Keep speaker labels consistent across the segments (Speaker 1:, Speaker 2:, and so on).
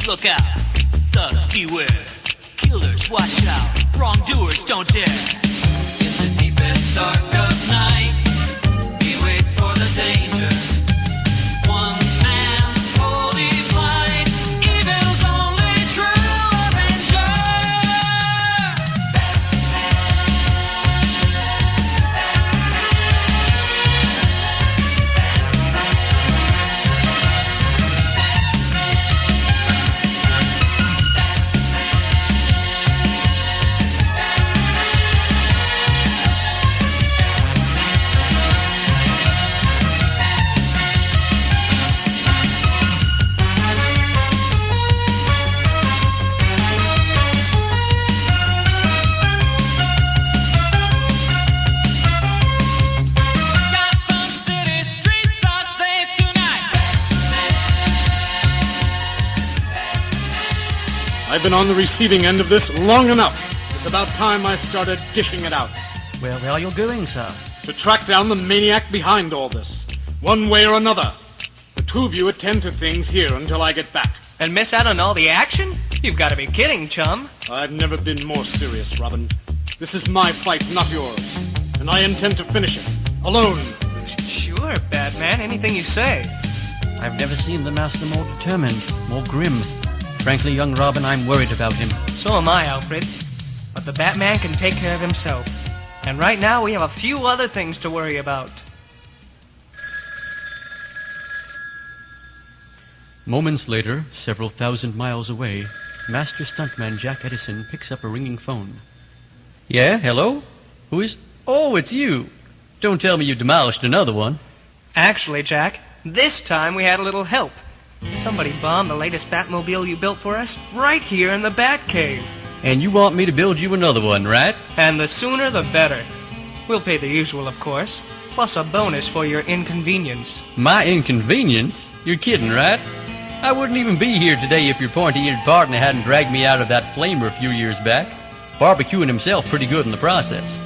Speaker 1: Look out, thugs beware. Killers watch out, wrongdoers don't dare. In the deepest dark of night, he waits for the danger. One man's holy flight, evil's only true avenger.
Speaker 2: I've been on the receiving end of this long enough. It's about time I started dishing it out.
Speaker 3: Where are you going, sir?
Speaker 2: To track down the maniac behind all this, one way or another. The two of you attend to things here until I get back.
Speaker 4: And miss out on all the action? You've got to be kidding, chum.
Speaker 2: I've never been more serious, Robin. This is my fight, not yours. And I intend to finish it. Alone.
Speaker 4: Sure, Batman. Anything you say.
Speaker 3: I've never seen the Master more determined, more grim. Frankly, young Robin, I'm worried about him.
Speaker 4: So am I, Alfred. But the Batman can take care of himself. And right now we have a few other things to worry about.
Speaker 3: Moments later, several thousand miles away, Master Stuntman Jack Edison picks up a ringing phone. Yeah, hello? Who is... Oh, it's you. Don't tell me you demolished another one.
Speaker 4: Actually, Jack, this time we had a little help. Somebody bombed the latest Batmobile you built for us right here in the Batcave.
Speaker 3: And you want me to build you another one, right?
Speaker 4: And the sooner the better. We'll pay the usual, of course, plus a bonus for your inconvenience.
Speaker 3: My inconvenience? You're kidding, right? I wouldn't even be here today if your pointy-eared partner hadn't dragged me out of that flamer a few years back, barbecuing himself pretty good in the process.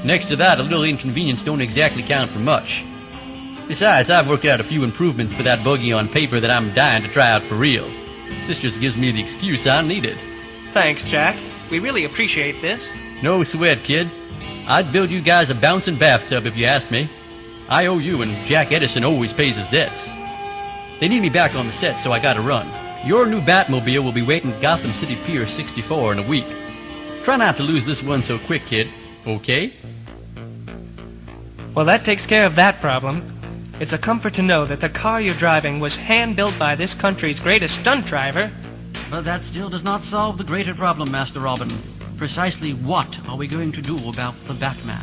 Speaker 3: Next to that, a little inconvenience don't exactly count for much. Besides, I've worked out a few improvements for that buggy on paper that I'm dying to try out for real. This just gives me the excuse I needed.
Speaker 4: Thanks, Jack. We really appreciate this.
Speaker 3: No sweat, kid. I'd build you guys a bouncing bathtub if you asked me. I owe you, and Jack Edison always pays his debts. They need me back on the set, so I gotta run. Your new Batmobile will be waiting at Gotham City Pier 64 in a week. Try not to lose this one so quick, kid. Okay?
Speaker 4: Well, that takes care of that problem. It's a comfort to know that the car you're driving was hand-built by this country's greatest stunt driver.
Speaker 3: But that still does not solve the greater problem, Master Robin. Precisely what are we going to do about the Batman?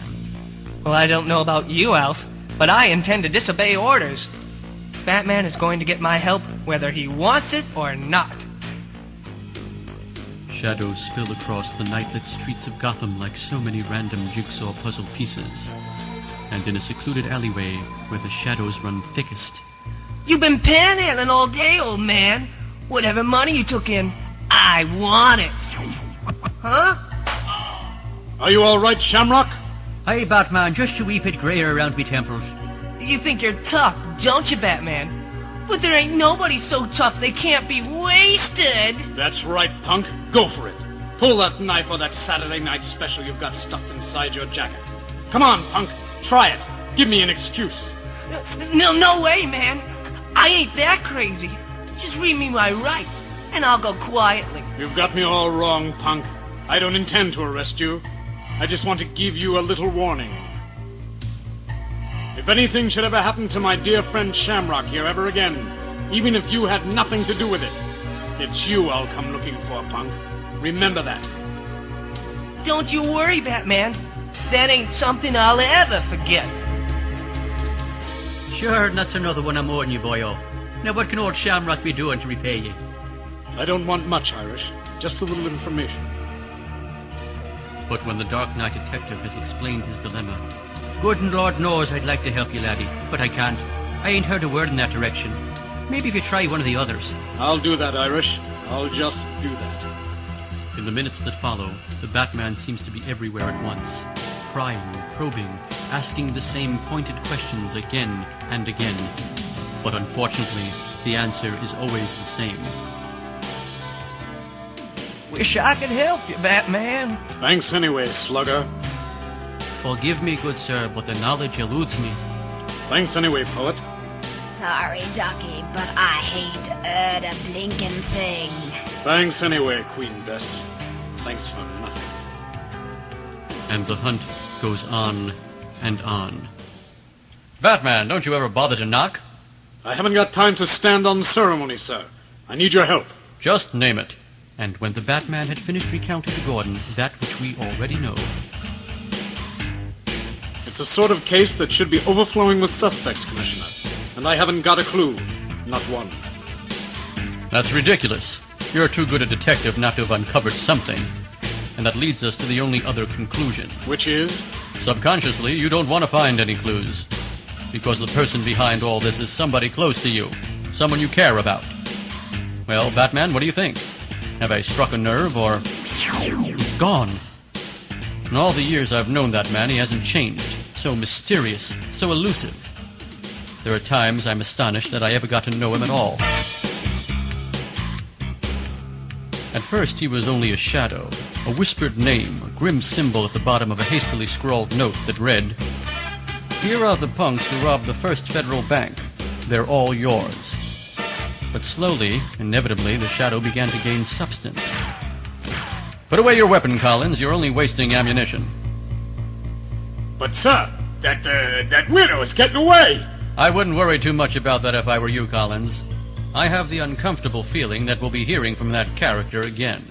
Speaker 4: Well, I don't know about you, Alf, but I intend to disobey orders. Batman is going to get my help whether he wants it or not.
Speaker 3: Shadows spill across the night-lit streets of Gotham like so many random jigsaw puzzle pieces. And in a secluded alleyway where the shadows run thickest...
Speaker 5: You've been panhandling all day, old man. Whatever money you took in, I want it. Huh?
Speaker 2: Are you all right, Shamrock?
Speaker 3: Hey, Batman, just a wee bit grayer around me temples.
Speaker 5: You think you're tough, don't you, Batman? But there ain't nobody so tough they can't be wasted.
Speaker 2: That's right, punk. Go for it. Pull that knife or that Saturday night special you've got stuffed inside your jacket. Come on, punk. Try it. Give me an excuse.
Speaker 5: No way, man. I ain't that crazy. Just read me my rights, and I'll go quietly.
Speaker 2: You've got me all wrong, punk. I don't intend to arrest you. I just want to give you a little warning. If anything should ever happen to my dear friend Shamrock here ever again, even if you had nothing to do with it, it's you I'll come looking for, punk. Remember that.
Speaker 5: Don't you worry, Batman. That ain't something I'll ever forget.
Speaker 3: Sure, and that's another one I'm owing you, boyo. Now what can old Shamrock be doing to repay you?
Speaker 2: I don't want much, Irish. Just a little information.
Speaker 3: But when the Dark Knight detective has explained his dilemma... Good and Lord knows I'd like to help you, laddie, but I can't. I ain't heard a word in that direction. Maybe if you try one of the others.
Speaker 2: I'll do that, Irish. I'll just do that.
Speaker 3: In the minutes that follow, the Batman seems to be everywhere at once. Prying, probing, asking the same pointed questions again and again. But unfortunately, the answer is always the same.
Speaker 4: Wish I could help you, Batman.
Speaker 2: Thanks anyway, slugger.
Speaker 3: Forgive me, good sir, but the knowledge eludes me.
Speaker 2: Thanks anyway, poet.
Speaker 6: Sorry, Ducky, but I hate a blinking thing.
Speaker 2: Thanks anyway, Queen Bess. Thanks for nothing.
Speaker 3: And the hunt goes on and on. Batman, don't you ever bother to knock?
Speaker 2: I haven't got time to stand on ceremony, sir. I need your help.
Speaker 3: Just name it. And when the Batman had finished recounting to Gordon that which we already know.
Speaker 2: It's a sort of case that should be overflowing with suspects, Commissioner. And I haven't got a clue. Not one.
Speaker 3: That's ridiculous. You're too good a detective not to have uncovered something. And that leads us to the only other conclusion.
Speaker 2: Which is?
Speaker 3: Subconsciously, you don't want to find any clues. Because the person behind all this is somebody close to you. Someone you care about. Well, Batman, what do you think? Have I struck a nerve, or... He's gone. In all the years I've known that man, he hasn't changed. So mysterious, so elusive. There are times I'm astonished that I ever got to know him at all. At first, he was only a shadow, a whispered name, a grim symbol at the bottom of a hastily scrawled note that read, "Here are the punks who robbed the First Federal Bank. They're all yours." But slowly, inevitably, the shadow began to gain substance. Put away your weapon, Collins. You're only wasting ammunition.
Speaker 2: But, sir, that widow is getting away.
Speaker 3: I wouldn't worry too much about that if I were you, Collins. I have the uncomfortable feeling that we'll be hearing from that character again.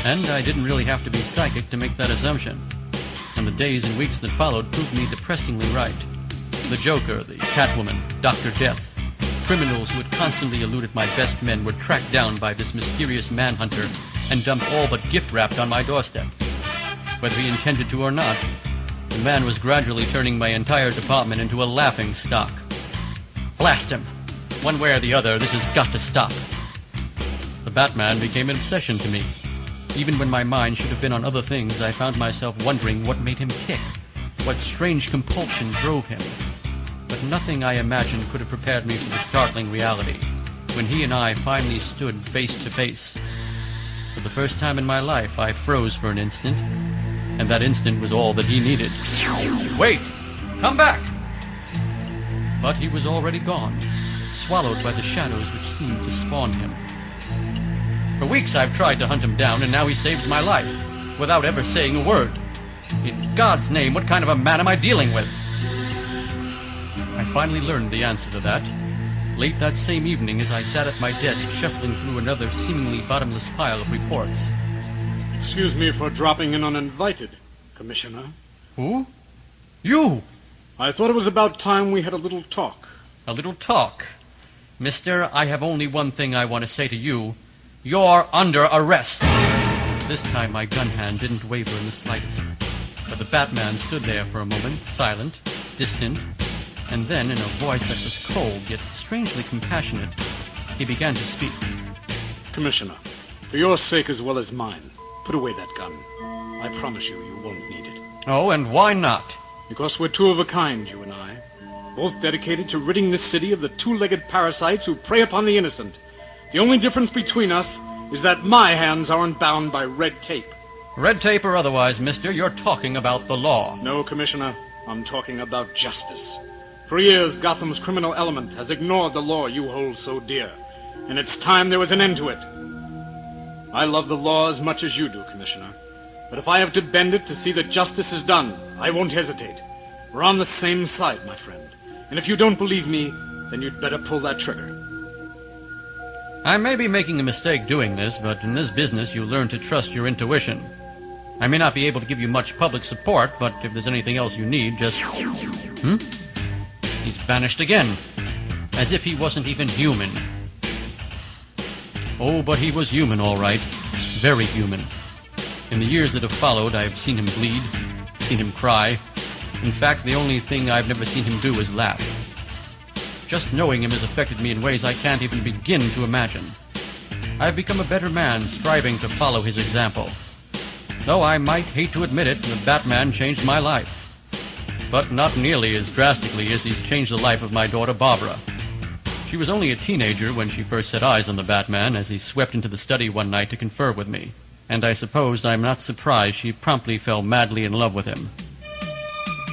Speaker 3: And I didn't really have to be psychic to make that assumption. And the days and weeks that followed proved me depressingly right. The Joker, the Catwoman, Dr. Death, criminals who had constantly eluded my best men were tracked down by this mysterious manhunter and dumped all but gift-wrapped on my doorstep. Whether he intended to or not, the man was gradually turning my entire department into a laughing stock. Blast him! One way or the other, this has got to stop. The Batman became an obsession to me. Even when my mind should have been on other things, I found myself wondering what made him tick, what strange compulsion drove him. But nothing I imagined could have prepared me for the startling reality, when he and I finally stood face to face. For the first time in my life, I froze for an instant, and that instant was all that he needed. Wait! Come back! But he was already gone, swallowed by the shadows which seemed to spawn him. For weeks I've tried to hunt him down, and now he saves my life, without ever saying a word. In God's name, what kind of a man am I dealing with? I finally learned the answer to that, late that same evening as I sat at my desk shuffling through another seemingly bottomless pile of reports.
Speaker 2: Excuse me for dropping in uninvited, Commissioner.
Speaker 3: Who? You!
Speaker 2: I thought it was about time we had a little talk.
Speaker 3: A little talk? Mister, I have only one thing I want to say to you. You're under arrest! This time my gun hand didn't waver in the slightest. But the Batman stood there for a moment, silent, distant, and then, in a voice that was cold yet strangely compassionate, he began to speak.
Speaker 2: Commissioner, for your sake as well as mine, put away that gun. I promise you, you won't need it.
Speaker 3: Oh, and why not?
Speaker 2: Because we're two of a kind, you and I. Both dedicated to ridding this city of the two-legged parasites who prey upon the innocent. The only difference between us is that my hands aren't bound by red tape.
Speaker 3: Red tape or otherwise, mister, you're talking about the law.
Speaker 2: No, Commissioner, I'm talking about justice. For years, Gotham's criminal element has ignored the law you hold so dear, and it's time there was an end to it. I love the law as much as you do, Commissioner, but if I have to bend it to see that justice is done, I won't hesitate. We're on the same side, my friend, and if you don't believe me, then you'd better pull that trigger.
Speaker 3: I may be making a mistake doing this, but in this business you learn to trust your intuition. I may not be able to give you much public support, but if there's anything else you need, just... He's vanished again, as if he wasn't even human. Oh, but he was human, all right. Very human. In the years that have followed, I've seen him bleed, seen him cry. In fact, the only thing I've never seen him do is laugh. Just knowing him has affected me in ways I can't even begin to imagine. I've become a better man, striving to follow his example. Though I might hate to admit it, the Batman changed my life. But not nearly as drastically as he's changed the life of my daughter Barbara. She was only a teenager when she first set eyes on the Batman as he swept into the study one night to confer with me, and I suppose I'm not surprised she promptly fell madly in love with him.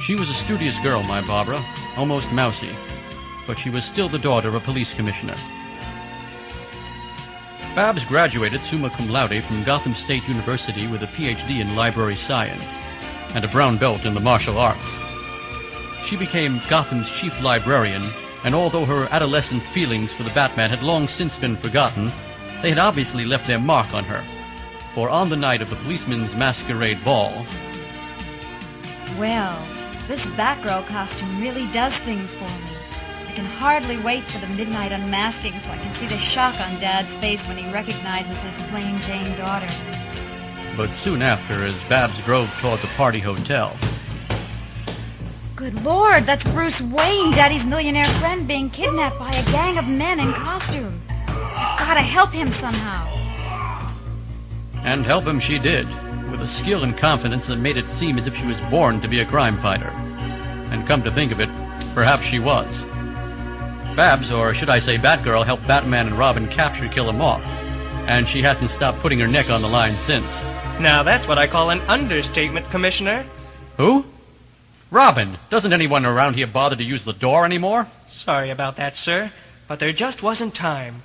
Speaker 3: She was a studious girl, my Barbara, almost mousy, but she was still the daughter of a police commissioner. Babs graduated summa cum laude from Gotham State University with a Ph.D. in library science and a brown belt in the martial arts. She became Gotham's chief librarian, and although her adolescent feelings for the Batman had long since been forgotten, they had obviously left their mark on her. For on the night of the policeman's masquerade ball...
Speaker 6: Well, this Batgirl costume really does things for me. I can hardly wait for the midnight unmasking so I can see the shock on Dad's face when he recognizes his plain Jane daughter.
Speaker 3: But soon after, as Babs drove toward the party hotel...
Speaker 6: Good Lord, that's Bruce Wayne, Daddy's millionaire friend, being kidnapped by a gang of men in costumes. I've gotta help him somehow.
Speaker 3: And help him she did, with a skill and confidence that made it seem as if she was born to be a crime fighter. And come to think of it, perhaps she was. Babs, or should I say Batgirl, helped Batman and Robin kill him off, and she hasn't stopped putting her neck on the line since.
Speaker 4: Now that's what I call an understatement, Commissioner.
Speaker 3: Who? Robin, doesn't anyone around here bother to use the door anymore?
Speaker 4: Sorry about that, sir, but there just wasn't time.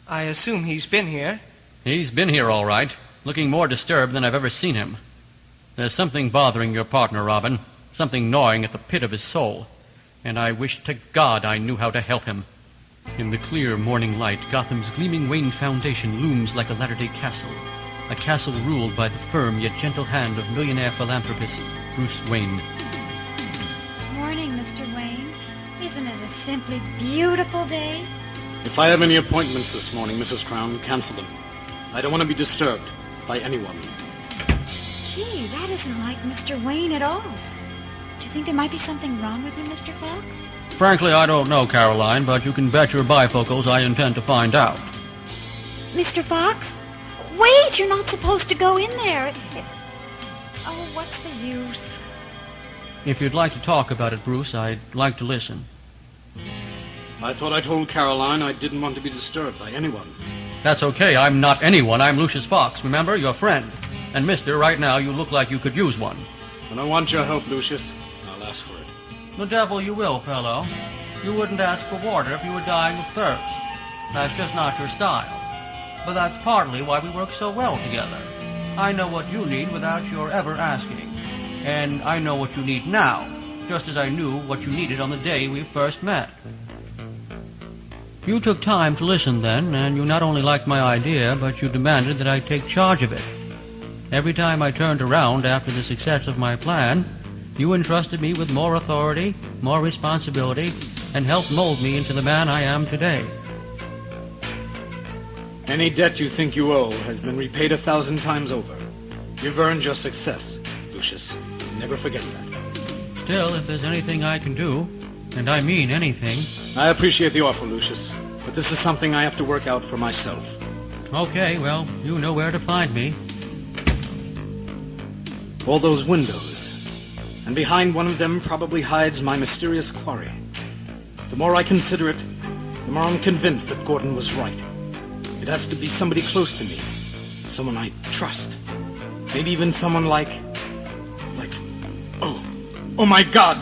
Speaker 4: I assume he's been here.
Speaker 3: He's been here all right, looking more disturbed than I've ever seen him. There's something bothering your partner, Robin, something gnawing at the pit of his soul, and I wish to God I knew how to help him. In the clear morning light, Gotham's gleaming Wayne Foundation looms like a latter-day castle, a castle ruled by the firm yet gentle hand of millionaire philanthropist Bruce Wayne.
Speaker 6: Morning, Mr. Wayne. Isn't it a simply beautiful day?
Speaker 2: If I have any appointments this morning, Mrs. Crown, cancel them. I don't want to be disturbed by anyone.
Speaker 6: Gee, that isn't like Mr. Wayne at all. Do you think there might be something wrong with him, Mr. Fox?
Speaker 3: Frankly, I don't know, Caroline, but you can bet your bifocals I intend to find out.
Speaker 6: Mr. Fox? Wait, you're not supposed to go in there. Oh, what's the use?
Speaker 3: If you'd like to talk about it, Bruce, I'd like to listen.
Speaker 2: I thought I told Caroline I didn't want to be disturbed by anyone.
Speaker 3: That's okay. I'm not anyone. I'm Lucius Fox. Remember, your friend. And, mister, right now you look like you could use one.
Speaker 2: When I want your help, Lucius, I'll ask for it.
Speaker 3: The devil you will, fellow. You wouldn't ask for water if you were dying of thirst. That's just not your style. But that's partly why we work so well together. I know what you need without your ever asking. And I know what you need now, just as I knew what you needed on the day we first met. You took time to listen then, and you not only liked my idea, but you demanded that I take charge of it. Every time I turned around after the success of my plan, you entrusted me with more authority, more responsibility, and helped mold me into the man I am today.
Speaker 2: Any debt you think you owe has been repaid 1,000 times over. You've earned your success, Lucius. Never forget that.
Speaker 3: Still, if there's anything I can do, and I mean anything...
Speaker 2: I appreciate the offer, Lucius, but this is something I have to work out for myself.
Speaker 3: Okay, well, you know where to find me.
Speaker 2: All those windows, and behind one of them probably hides my mysterious quarry. The more I consider it, the more I'm convinced that Gordon was right. It has to be somebody close to me, someone I trust. Maybe even someone like... Oh my God!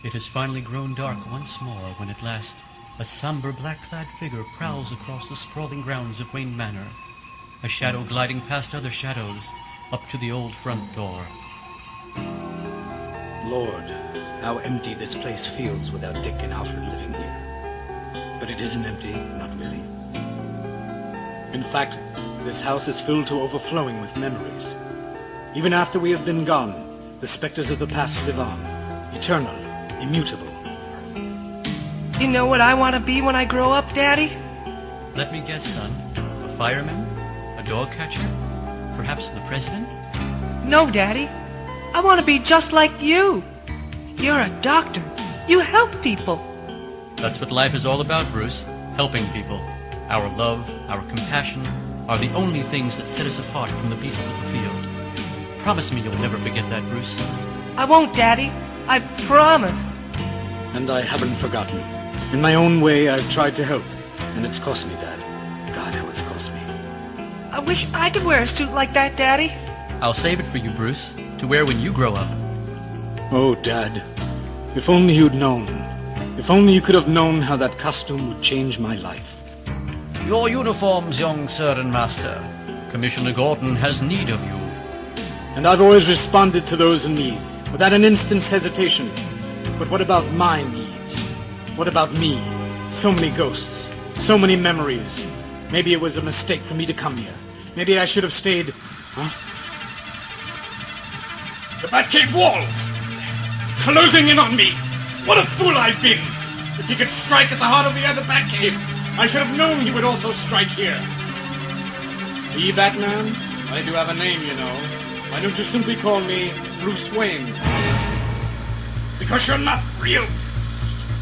Speaker 3: It has finally grown dark once more when at last a somber black-clad figure prowls across the sprawling grounds of Wayne Manor, a shadow gliding past other shadows up to the old front door.
Speaker 2: Lord, how empty this place feels without Dick and Alfred living here. But it isn't empty, not really. In fact, this house is filled to overflowing with memories. Even after we have been gone, the specters of the past live on, eternal, immutable.
Speaker 5: You know what I want to be when I grow up, Daddy?
Speaker 3: Let me guess, son. A fireman? A dog catcher? Perhaps the president?
Speaker 5: No, Daddy. I want to be just like you. You're a doctor. You help people.
Speaker 3: That's what life is all about, Bruce. Helping people. Our love, our compassion, are the only things that set us apart from the beasts of the field. Promise me you'll never forget that, Bruce.
Speaker 5: I won't, Daddy. I promise.
Speaker 2: And I haven't forgotten. In my own way, I've tried to help. And it's cost me, Dad. God, how it's cost me.
Speaker 4: I wish I could wear a suit like that, Daddy.
Speaker 3: I'll save it for you, Bruce, to wear when you grow up.
Speaker 2: Oh, Dad. If only you'd known. If only you could have known how that costume would change my life.
Speaker 3: Your uniforms, young sir and master. Commissioner Gordon has need of you.
Speaker 2: And I've always responded to those in need, without an instant's hesitation. But what about my needs? What about me? So many ghosts, so many memories. Maybe it was a mistake for me to come here. Maybe I should have stayed... Huh? The Batcave walls! Closing in on me! What a fool I've been! If he could strike at the heart of the other Batcave, I should have known he would also strike here. The Batman? I do have a name, you know. Why don't you simply call me Bruce Wayne? Because you're not real.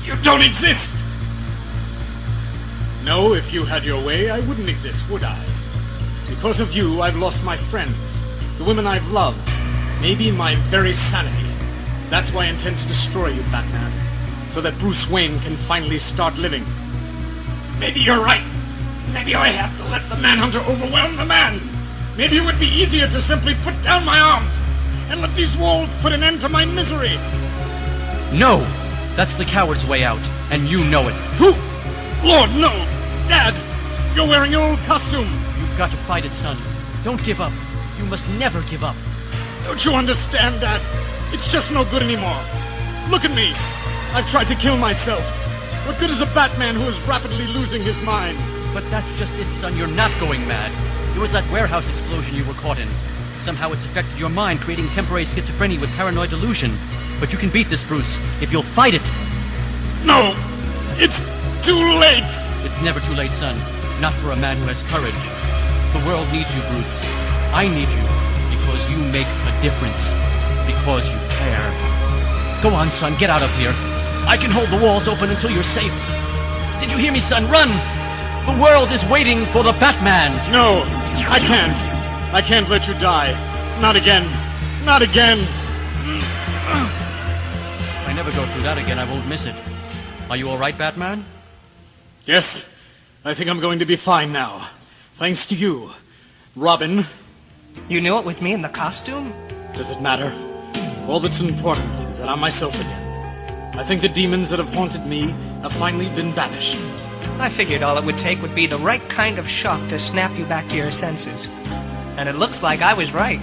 Speaker 2: You don't exist. No, if you had your way, I wouldn't exist, would I? Because of you, I've lost my friends, the women I've loved, maybe my very sanity. That's why I intend to destroy you, Batman, so that Bruce Wayne can finally start living. Maybe you're right. Maybe I have to let the Manhunter overwhelm the man. Maybe it would be easier to simply put down my arms and let these walls put an end to my misery.
Speaker 3: No! That's the coward's way out, and you know it.
Speaker 2: Who? Lord, no! Dad, you're wearing your old costume.
Speaker 3: You've got to fight it, son. Don't give up. You must never give up.
Speaker 2: Don't you understand, Dad? It's just no good anymore. Look at me. I've tried to kill myself. What good is a Batman who is rapidly losing his mind?
Speaker 3: But that's just it, son. You're not going mad. It was that warehouse explosion you were caught in. Somehow it's affected your mind, creating temporary schizophrenia with paranoid delusion. But you can beat this, Bruce, if you'll fight it.
Speaker 2: No! It's too late!
Speaker 3: It's never too late, son. Not for a man who has courage. The world needs you, Bruce. I need you because you make a difference. Because you care. Go on, son. Get out of here. I can hold the walls open until you're safe. Did you hear me, son? Run! The world is waiting for the Batman.
Speaker 2: No, I can't. I can't let you die. Not again. Not again.
Speaker 3: If I never go through that again, I won't miss it. Are you all right, Batman?
Speaker 2: Yes, I think I'm going to be fine now. Thanks to you. Robin.
Speaker 4: You knew it was me in the costume?
Speaker 2: Does it matter? All that's important is that I'm myself again. I think the demons that have haunted me have finally been banished.
Speaker 4: I figured all it would take would be the right kind of shock to snap you back to your senses. And it looks like I was right.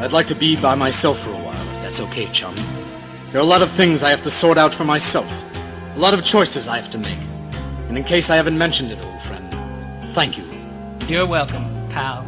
Speaker 2: I'd like to be by myself for a while, if that's okay, chum. There are a lot of things I have to sort out for myself. A lot of choices I have to make. And in case I haven't mentioned it, old friend, thank you.
Speaker 4: You're welcome, pal.